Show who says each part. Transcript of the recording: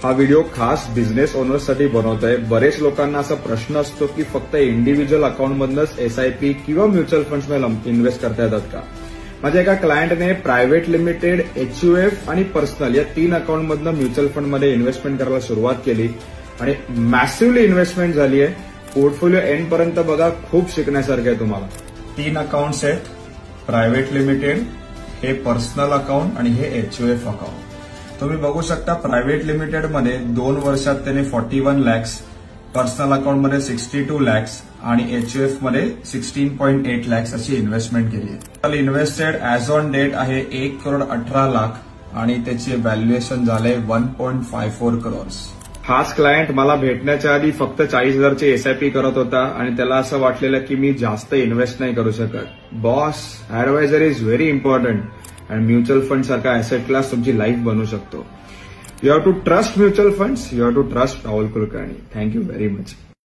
Speaker 1: हा व्हिडिओ खास बिझनेस ओनर्ससाठी बनवतोय। बरेच लोकांना असा प्रश्न असतो की फक्त इंडिव्हिज्युअल अकाउंटमधनंच एसआयपी किंवा म्युच्युअल फंड्समध्ये इन्व्हेस्ट करता येतात का। माझ्या एका क्लायंटने प्रायव्हेट लिमिटेड, एचयूएफ आणि पर्सनल या 3 अकाउंटमधनं म्युच्युअल फंडमध्ये इन्व्हेस्टमेंट करायला सुरुवात केली आणि मॅसिव्हली इन्व्हेस्टमेंट झाली आहे। पोर्टफोलिओ एंड पर्यंत बघा, खूप शिकण्यासारखं आहे तुम्हाला। 3 अकाउंट्स आहेत, प्रायव्हेट लिमिटेड, हे पर्सनल अकाउंट आणि हे एचयूएफ अकाउंट। तुम्ही बघू शकता प्रायव्हेट लिमिटेड मध्ये 2 वर्षात त्याने 41 लाख, पर्सनल अकाउंट मध्ये 62 लाख आणि एचयूएफ मध्ये 16.8 लाख अशी इन्व्हेस्टमेंट केली आहे। इन्व्हेस्टेड ऍज ऑन डेट आहे 1,18,00,000 आणि त्याची व्हॅल्युएशन झाले 1.54 करोड। हाच क्लायंट मला भेटण्याच्या आधी फक्त 40,000ची एसआयपी करत होता आणि त्याला असं वाटलेलं की मी जास्त इन्व्हेस्ट नाही करू शकत। Boss, advisor is very important आणि म्युच्युअल फंड सारखा ऍसेट क्लास तुमची लाईफ बनवू शकतो। You have to trust mutual funds, you have to trust Rahul Kulkarni. Thank you very much.